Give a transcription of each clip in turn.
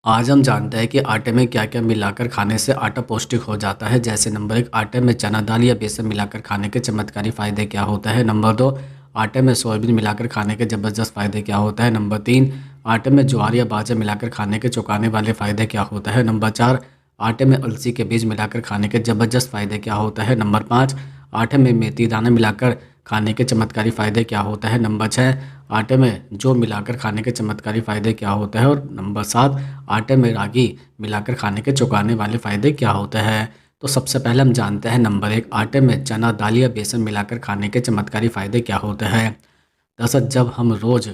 आज हम जानते हैं कि आटे में क्या क्या मिलाकर खाने से आटा पौष्टिक हो जाता है। जैसे नंबर 1, आटे में चना दाल या बेसन मिलाकर खाने के चमत्कारी फ़ायदे क्या होता है। नंबर 2, आटे में सोयाबीन मिलाकर खाने के ज़बरदस्त फ़ायदे क्या होता है। नंबर 3, आटे में ज्वार या बाजरा मिलाकर खाने के चौंकाने वाले फ़ायदे क्या होता है। नंबर 4, आटे में अलसी के बीज मिलाकर खाने के ज़बरदस्त फ़ायदे क्या होता है। नंबर 5, आटे में मेथी दाना मिलाकर खाने के चमत्कारी फ़ायदे क्या होता है। नंबर 6, आटे में जौ मिलाकर खाने के चमत्कारी फ़ायदे क्या होता है। और नंबर 7, आटे में रागी मिलाकर खाने के चौंकाने वाले फ़ायदे क्या होते हैं। तो सबसे पहले हम जानते हैं नंबर 1, आटे में चना दाल या बेसन मिलाकर खाने के चमत्कारी फ़ायदे क्या होते हैं। दरअसल जब हम रोज़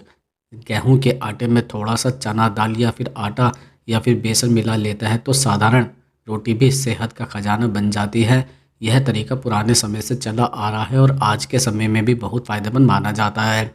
गेहूं के आटे में थोड़ा सा चना दाल या फिर आटा या फिर बेसन मिला लेते हैं तो साधारण रोटी भी सेहत का खजाना बन जाती है। यह तरीका पुराने समय से चला आ रहा है और आज के समय में भी बहुत फ़ायदेमंद माना जाता है।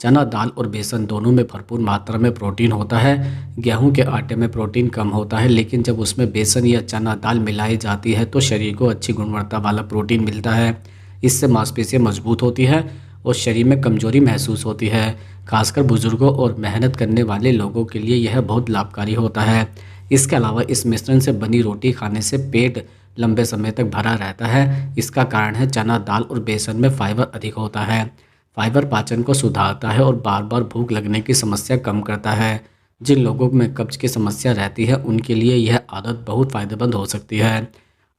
चना दाल और बेसन दोनों में भरपूर मात्रा में प्रोटीन होता है। गेहूं के आटे में प्रोटीन कम होता है, लेकिन जब उसमें बेसन या चना दाल मिलाई जाती है तो शरीर को अच्छी गुणवत्ता वाला प्रोटीन मिलता है। इससे मांसपेशियां मजबूत होती है और शरीर में कमजोरी महसूस होती है। खासकर बुजुर्गों और मेहनत करने वाले लोगों के लिए यह बहुत लाभकारी होता है। इसके अलावा इस मिश्रण से बनी रोटी खाने से पेट लंबे समय तक भरा रहता है। इसका कारण है चना दाल और बेसन में फाइबर अधिक होता है। फाइबर पाचन को सुधारता है और बार बार भूख लगने की समस्या कम करता है। जिन लोगों में कब्ज की समस्या रहती है उनके लिए यह आदत बहुत फायदेमंद हो सकती है।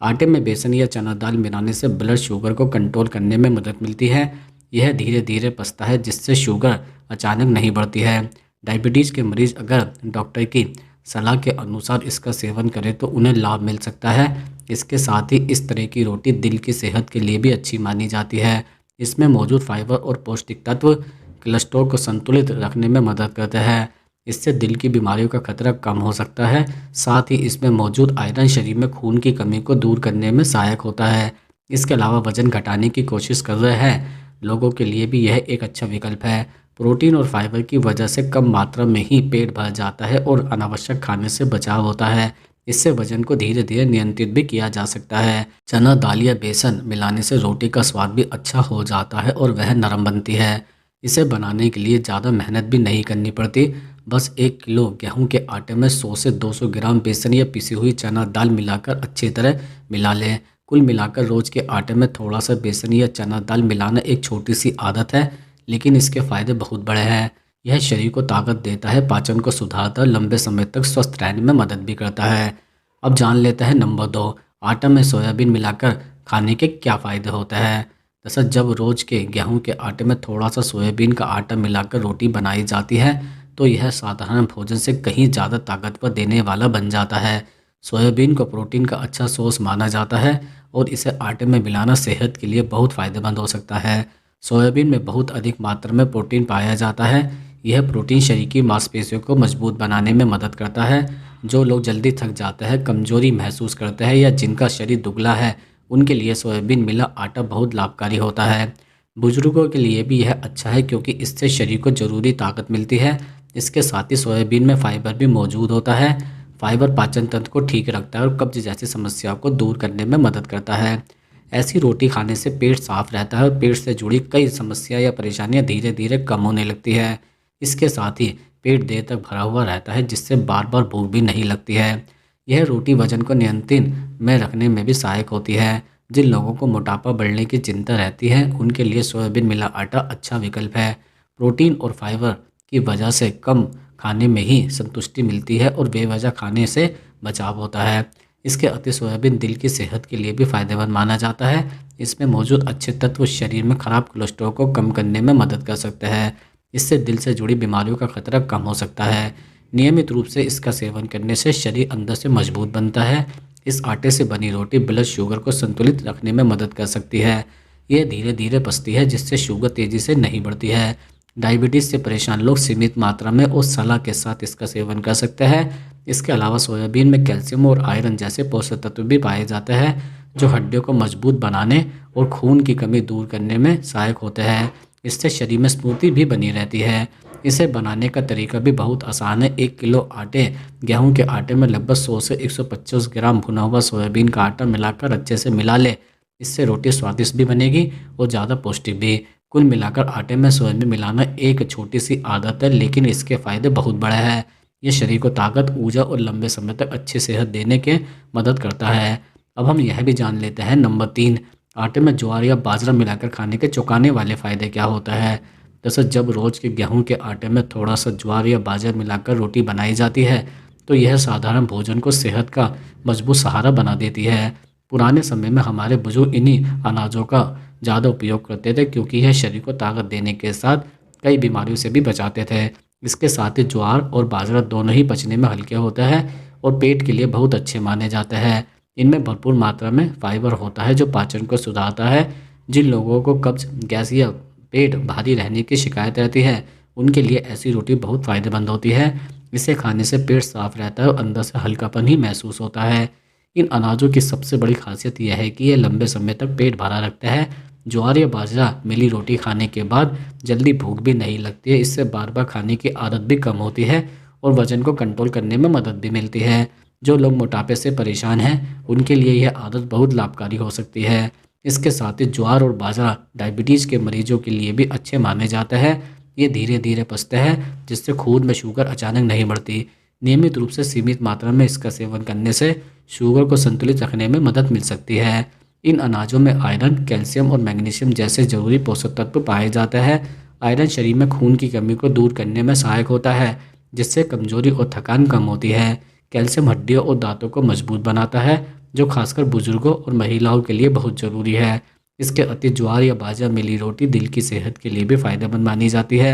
आटे में बेसन या चना दाल मिलाने से ब्लड शुगर को कंट्रोल करने में मदद मिलती है। यह धीरे धीरे पचता है, जिससे शुगर अचानक नहीं बढ़ती है। डायबिटीज़ के मरीज अगर डॉक्टर की सलाह के अनुसार इसका सेवन करें तो उन्हें लाभ मिल सकता है। इसके साथ ही इस तरह की रोटी दिल की सेहत के लिए भी अच्छी मानी जाती है। इसमें मौजूद फाइबर और पौष्टिक तत्व कोलेस्ट्रॉल को संतुलित रखने में मदद करते हैं। इससे दिल की बीमारियों का खतरा कम हो सकता है। साथ ही इसमें मौजूद आयरन शरीर में खून की कमी को दूर करने में सहायक होता है। इसके अलावा वजन घटाने की कोशिश कर रहे हैं लोगों के लिए भी यह एक अच्छा विकल्प है। प्रोटीन और फाइबर की वजह से कम मात्रा में ही पेट भर जाता है और अनावश्यक खाने से बचाव होता है। इससे वजन को धीरे धीरे नियंत्रित भी किया जा सकता है। चना दाल या बेसन मिलाने से रोटी का स्वाद भी अच्छा हो जाता है और वह नरम बनती है। इसे बनाने के लिए ज़्यादा मेहनत भी नहीं करनी पड़ती। बस 1 किलो गेहूं के आटे में 100 से 200 ग्राम बेसन या पिसी हुई चना दाल मिलाकर अच्छी तरह मिला लें। कुल मिलाकर रोज के आटे में थोड़ा सा बेसन या चना दाल मिलाना एक छोटी सी आदत है, लेकिन इसके फायदे बहुत बड़े हैं। यह शरीर को ताकत देता है, पाचन को सुधारता है, लंबे समय तक स्वस्थ रहने में मदद भी करता है। अब जान लेते हैं नंबर 2, आटा में सोयाबीन मिलाकर खाने के क्या फ़ायदे होते हैं। दरअसल जब रोज के गेहूं के आटे में थोड़ा सा सोयाबीन का आटा मिलाकर रोटी बनाई जाती है तो यह साधारण भोजन से कहीं ज़्यादा ताकतवर देने वाला बन जाता है। सोयाबीन को प्रोटीन का अच्छा सोर्स माना जाता है और इसे आटे में मिलाना सेहत के लिए बहुत फ़ायदेमंद हो सकता है। सोयाबीन में बहुत अधिक मात्रा में प्रोटीन पाया जाता है। यह प्रोटीन शरीर की मांसपेशियों को मजबूत बनाने में मदद करता है। जो लोग जल्दी थक जाते हैं, कमजोरी महसूस करते हैं या जिनका शरीर दुबला है, उनके लिए सोयाबीन मिला आटा बहुत लाभकारी होता है। बुजुर्गों के लिए भी यह अच्छा है क्योंकि इससे शरीर को ज़रूरी ताकत मिलती है। इसके साथ ही सोयाबीन में फाइबर भी मौजूद होता है। फाइबर पाचन तंत्र को ठीक रखता है और कब्ज जैसी समस्याओं को दूर करने में मदद करता है। ऐसी रोटी खाने से पेट साफ रहता है और पेट से जुड़ी कई समस्या या परेशानियां धीरे धीरे कम होने लगती है। इसके साथ ही पेट देर तक भरा हुआ रहता है, जिससे बार बार भूख भी नहीं लगती है। यह रोटी वजन को नियंत्रण में रखने में भी सहायक होती है। जिन लोगों को मोटापा बढ़ने की चिंता रहती है उनके लिए सोयाबीन मिला आटा अच्छा विकल्प है। प्रोटीन और फाइबर की वजह से कम खाने में ही संतुष्टि मिलती है और बेवजह खाने से बचाव होता है। इसके अति सोयाबीन दिल की सेहत के लिए भी फायदेमंद माना जाता है। इसमें मौजूद अच्छे तत्व शरीर में खराब कोलेस्ट्रॉल को कम करने में मदद कर सकते हैं। इससे दिल से जुड़ी बीमारियों का खतरा कम हो सकता है। नियमित रूप से इसका सेवन करने से शरीर अंदर से मजबूत बनता है। इस आटे से बनी रोटी ब्लड शुगर को संतुलित रखने में मदद कर सकती है। यह धीरे धीरे पचती है, जिससे शुगर तेजी से नहीं बढ़ती है। डायबिटीज़ से परेशान लोग सीमित मात्रा में और सलाह के साथ इसका सेवन कर सकते हैं। इसके अलावा सोयाबीन में कैल्शियम और आयरन जैसे पोषक तत्व भी पाए जाते हैं, जो हड्डियों को मजबूत बनाने और खून की कमी दूर करने में सहायक होते हैं। इससे शरीर में स्फूर्ति भी बनी रहती है। इसे बनाने का तरीका भी बहुत आसान है। 1 किलो आटे गेहूं के आटे में लगभग 100 से 125 ग्राम भुना हुआ सोयाबीन का आटा मिलाकर अच्छे से मिला ले। इससे रोटी स्वादिष्ट भी बनेगी और ज़्यादा पौष्टिक भी। कुल मिलाकर आटे में सोयाबीन मिलाना एक छोटी सी आदत है, लेकिन इसके फ़ायदे बहुत बड़े हैं। ये शरीर को ताकत, ऊर्जा और लंबे समय तक अच्छी सेहत देने के मदद करता है। अब हम यह भी जान लेते हैं नंबर 3, आटे में ज्वार या बाजरा मिलाकर खाने के चौंकाने वाले फ़ायदे क्या होता है। जैसे जब रोज़ के गेहूं के आटे में थोड़ा सा ज्वार या बाजरा मिलाकर रोटी बनाई जाती है तो यह साधारण भोजन को सेहत का मजबूत सहारा बना देती है। पुराने समय में हमारे बुजुर्ग इन्हीं अनाजों का ज़्यादा उपयोग करते थे क्योंकि यह शरीर को ताकत देने के साथ कई बीमारियों से भी बचाते थे। इसके साथ ही ज्वार और बाजरा दोनों ही पचने में हल्के होते हैं और पेट के लिए बहुत अच्छे माने जाते हैं। इनमें भरपूर मात्रा में फाइबर होता है जो पाचन को सुधारता है। जिन लोगों को कब्ज, गैस या पेट भारी रहने की शिकायत रहती है उनके लिए ऐसी रोटी बहुत फ़ायदेमंद होती है। इसे खाने से पेट साफ रहता है और अंदर से हल्कापन ही महसूस होता है। इन अनाजों की सबसे बड़ी खासियत यह है कि ये लंबे समय तक पेट भरा रखता है। ज्वार या बाजरा मिली रोटी खाने के बाद जल्दी भूख भी नहीं लगती है। इससे बार बार खाने की आदत भी कम होती है और वजन को कंट्रोल करने में मदद भी मिलती है। जो लोग मोटापे से परेशान हैं उनके लिए यह आदत बहुत लाभकारी हो सकती है। इसके साथ ही ज्वार और बाजरा डायबिटीज़ के मरीजों के लिए भी अच्छे माने जाते हैं। ये धीरे धीरे पचते हैं जिससे खून में शुगर अचानक नहीं बढ़ती। नियमित रूप से सीमित मात्रा में इसका सेवन करने से शुगर को संतुलित रखने में मदद मिल सकती है। इन अनाजों में आयरन, कैल्शियम और मैग्नीशियम जैसे जरूरी पोषक तत्व पाए जाते हैं। आयरन शरीर में खून की कमी को दूर करने में सहायक होता है जिससे कमजोरी और थकान कम होती है। कैल्शियम हड्डियों और दांतों को मजबूत बनाता है जो खासकर बुजुर्गों और महिलाओं के लिए बहुत ज़रूरी है। इसके अति ज्वार या बाजरा मिली रोटी दिल की सेहत के लिए भी फायदेमंद मानी जाती है।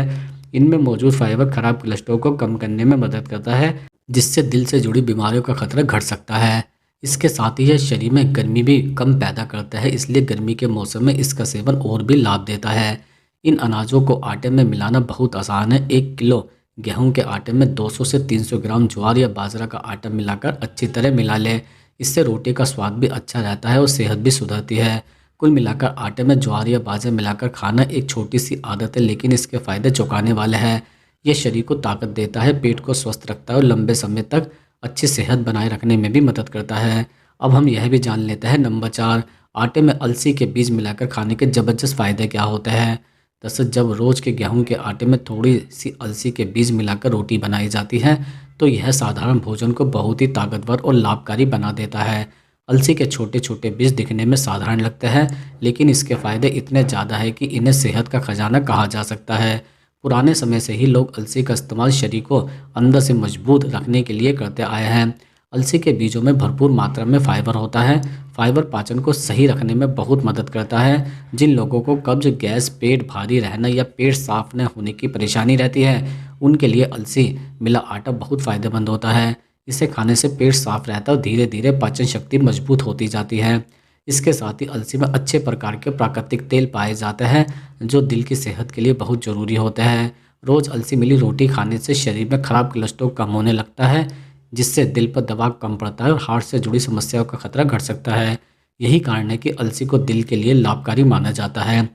इनमें मौजूद फाइबर खराब कोलेस्ट्रॉल को कम करने में मदद करता है जिससे दिल से जुड़ी बीमारियों का खतरा घट सकता है। इसके साथ ही यह शरीर में गर्मी भी कम पैदा करता है, इसलिए गर्मी के मौसम में इसका सेवन और भी लाभ देता है। इन अनाजों को आटे में मिलाना बहुत आसान है। 1 किलो गेहूं के आटे में 200 से 300 ग्राम ज्वार या बाजरा का आटा मिलाकर अच्छी तरह मिला लें। इससे रोटी का स्वाद भी अच्छा रहता है और सेहत भी सुधरती है। कुल मिलाकर आटे में ज्वार या बाजरा मिलाकर खाना एक छोटी सी आदत है लेकिन इसके फायदे चौंकाने वाले हैं। यह शरीर को ताकत देता है, पेट को स्वस्थ रखता है और लंबे समय तक अच्छी सेहत बनाए रखने में भी मदद करता है। अब हम यह भी जान लेते हैं नंबर 4, आटे में अलसी के बीज मिलाकर खाने के ज़बरदस्त फ़ायदे क्या होते हैं। दरअसल जब रोज़ के गेहूं के आटे में थोड़ी सी अलसी के बीज मिलाकर रोटी बनाई जाती है तो यह साधारण भोजन को बहुत ही ताकतवर और लाभकारी बना देता है। अलसी के छोटे छोटे बीज दिखने में साधारण लगते हैं लेकिन इसके फ़ायदे इतने ज़्यादा है कि इन्हें सेहत का खजाना कहा जा सकता है। पुराने समय से ही लोग अलसी का इस्तेमाल शरीर को अंदर से मजबूत रखने के लिए करते आए हैं। अलसी के बीजों में भरपूर मात्रा में फाइबर होता है। फाइबर पाचन को सही रखने में बहुत मदद करता है। जिन लोगों को कब्ज, गैस, पेट भारी रहना या पेट साफ न होने की परेशानी रहती है उनके लिए अलसी मिला आटा बहुत फ़ायदेमंद होता है। इसे खाने से पेट साफ रहता है और धीरे धीरे पाचन शक्ति मजबूत होती जाती है। इसके साथ ही अलसी में अच्छे प्रकार के प्राकृतिक तेल पाए जाते हैं जो दिल की सेहत के लिए बहुत ज़रूरी होते हैं। रोज़ अलसी मिली रोटी खाने से शरीर में खराब कोलेस्ट्रॉल कम होने लगता है जिससे दिल पर दबाव कम पड़ता है और हार्ट से जुड़ी समस्याओं का खतरा घट सकता है। यही कारण है कि अलसी को दिल के लिए लाभकारी माना जाता है।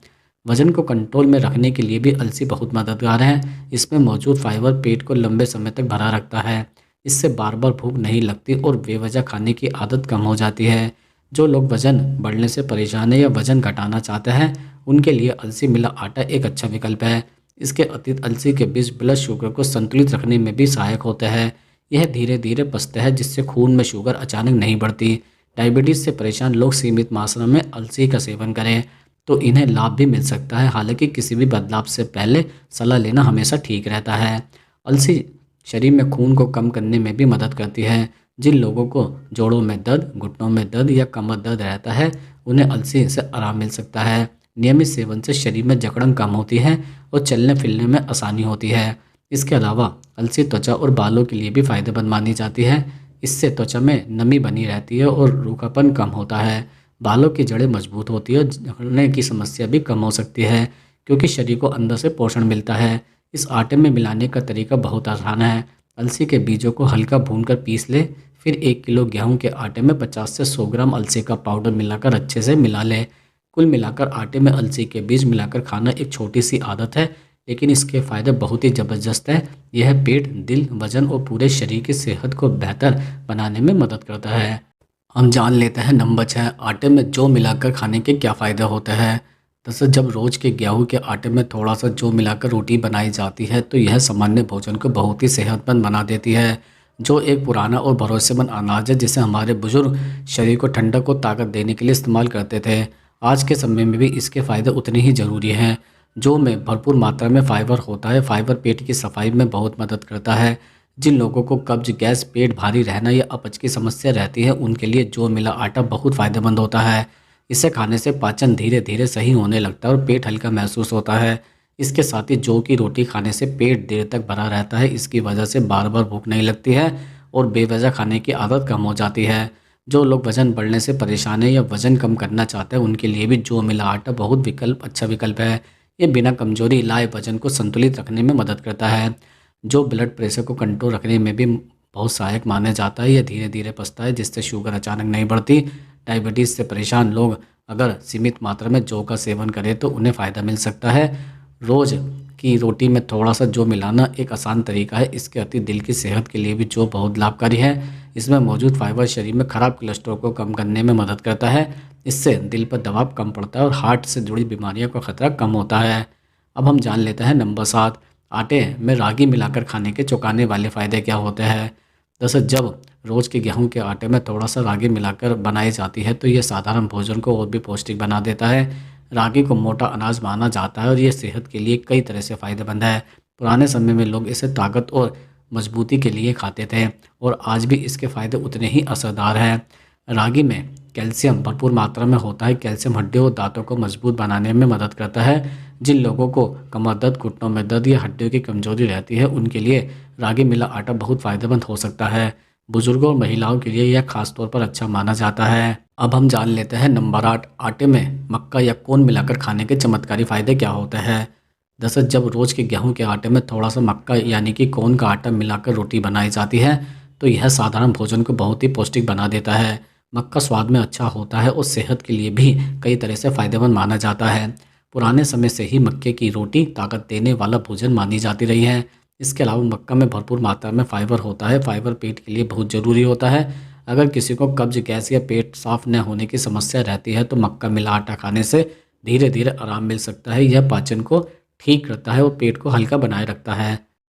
वजन को कंट्रोल में रखने के लिए भी अलसी बहुत मददगार है। इसमें मौजूद फाइबर पेट को लंबे समय तक भरा रखता है। इससे बार बार भूख नहीं लगती और बेवजह खाने की आदत कम हो जाती है। जो लोग वजन बढ़ने से परेशान है या वजन घटाना चाहते हैं उनके लिए अलसी मिला आटा एक अच्छा विकल्प है। इसके अतिरिक्त अलसी के बीज ब्लड शुगर को संतुलित रखने में भी सहायक होते हैं। यह धीरे धीरे पचता है जिससे खून में शुगर अचानक नहीं बढ़ती। डायबिटीज़ से परेशान लोग सीमित मात्रा में अलसी का सेवन करें तो इन्हें लाभ भी मिल सकता है। हालांकि किसी भी बदलाव से पहले सलाह लेना हमेशा ठीक रहता है। अलसी शरीर में खून को कम करने में भी मदद करती है। जिन लोगों को जोड़ों में दर्द, घुटनों में दर्द या कमर दर्द रहता है उन्हें अलसी से आराम मिल सकता है। नियमित सेवन से शरीर में जकड़न कम होती है और चलने फिरने में आसानी होती है। इसके अलावा अलसी त्वचा और बालों के लिए भी फायदेमंद मानी जाती है। इससे त्वचा में नमी बनी रहती है और रूखापन कम होता है। बालों की जड़ें मजबूत होती है और झड़ने की समस्या भी कम हो सकती है क्योंकि शरीर को अंदर से पोषण मिलता है। इस आटे में मिलाने का तरीका बहुत आसान है। अलसी के बीजों को हल्का भूनकर पीस ले, फिर 1 किलो गेहूं के आटे में 50 से 100 ग्राम अलसी का पाउडर मिलाकर अच्छे से मिला लें। कुल मिलाकर आटे में अलसी के बीज मिलाकर खाना एक छोटी सी आदत है लेकिन इसके फ़ायदे बहुत ही ज़बरदस्त हैं। यह पेट, दिल, वजन और पूरे शरीर की सेहत को बेहतर बनाने में मदद करता है। हम जान लेते हैं नंबर 6, आटे में जौ मिलाकर खाने के क्या फ़ायदे होते हैं। दरअसल जब रोज के गेहूं के आटे में थोड़ा सा जौ मिलाकर रोटी बनाई जाती है तो यह सामान्य भोजन को बहुत ही सेहतमंद बना देती है। जो एक पुराना और भरोसेमंद अनाज है जिसे हमारे बुजुर्ग शरीर को ठंडक और ताकत देने के लिए इस्तेमाल करते थे। आज के समय में भी इसके फायदे उतने ही जरूरी हैं। जौ में भरपूर मात्रा में फाइबर होता है। फाइबर पेट की सफाई में बहुत मदद करता है। जिन लोगों को कब्ज, गैस, पेट भारी रहना या अपच की समस्या रहती है उनके लिए जौ मिला आटा बहुत फायदेमंद होता है। इसे खाने से पाचन धीरे धीरे सही होने लगता है और पेट हल्का महसूस होता है। इसके साथ ही जौ की रोटी खाने से पेट देर तक भरा रहता है। इसकी वजह से बार बार भूख नहीं लगती है और बेवजह खाने की आदत कम हो जाती है। जो लोग वजन बढ़ने से परेशान है या वजन कम करना चाहते हैं उनके लिए भी जौ मिला आटा बहुत अच्छा विकल्प है। ये बिना कमजोरी लाए वजन को संतुलित रखने में मदद करता है। जो ब्लड प्रेशर को कंट्रोल रखने में भी बहुत सहायक माना जाता है। यह धीरे धीरे पचता है जिससे शुगर अचानक नहीं बढ़ती। डायबिटीज़ से परेशान लोग अगर सीमित मात्रा में जौ का सेवन करें तो उन्हें फ़ायदा मिल सकता है। रोज़ की रोटी में थोड़ा सा जौ मिलाना एक आसान तरीका है। इसके अति दिल की सेहत के लिए भी जौ बहुत लाभकारी है। इसमें मौजूद फाइबर शरीर में खराब कोलेस्ट्रॉल को कम करने में मदद करता है। इससे दिल पर दबाव कम पड़ता है और हार्ट से जुड़ी बीमारियों का खतरा कम होता है। अब हम जान लेते हैं नंबर 7, आटे में रागी मिलाकर खाने के चौंकाने वाले फ़ायदे क्या होते हैं। दरअसल जब रोज़ के गेहूं के आटे में थोड़ा सा रागी मिलाकर बनाई जाती है तो यह साधारण भोजन को और भी पौष्टिक बना देता है। रागी को मोटा अनाज माना जाता है और ये सेहत के लिए कई तरह से फ़ायदेमंद है। पुराने समय में लोग इसे ताकत और मजबूती के लिए खाते थे और आज भी इसके फ़ायदे उतने ही असरदार हैं। रागी में कैल्शियम भरपूर मात्रा में होता है। कैल्शियम हड्डियों और दांतों को मजबूत बनाने में मदद करता है। जिन लोगों को कमर दर्द, घुटनों में दर्द या हड्डियों की कमजोरी रहती है उनके लिए रागी मिला आटा बहुत फ़ायदेमंद हो सकता है। बुजुर्गों और महिलाओं के लिए यह खास तौर पर अच्छा माना जाता है। अब हम जान लेते हैं नंबर 8, आटे में मक्का या कोन मिलाकर खाने के चमत्कारी फायदे क्या होते हैं। दरअसल जब रोज के गेहूं के आटे में थोड़ा सा मक्का यानी कि कोन का आटा मिलाकर रोटी बनाई जाती है तो यह साधारण भोजन को बहुत ही पौष्टिक बना देता है। मक्का स्वाद में अच्छा होता है और सेहत के लिए भी कई तरह से फायदेमंद माना जाता है। पुराने समय से ही मक्के की रोटी ताकत देने वाला भोजन मानी जाती रही है। इसके अलावा मक्का में भरपूर मात्रा में फाइबर होता है। फाइबर पेट के लिए बहुत ज़रूरी होता है। अगर किसी को कब्ज, गैस या पेट साफ न होने की समस्या रहती है तो मक्का मिला आटा खाने से धीरे धीरे आराम मिल सकता है। यह पाचन को ठीक करता है और पेट को हल्का बनाए रखता है।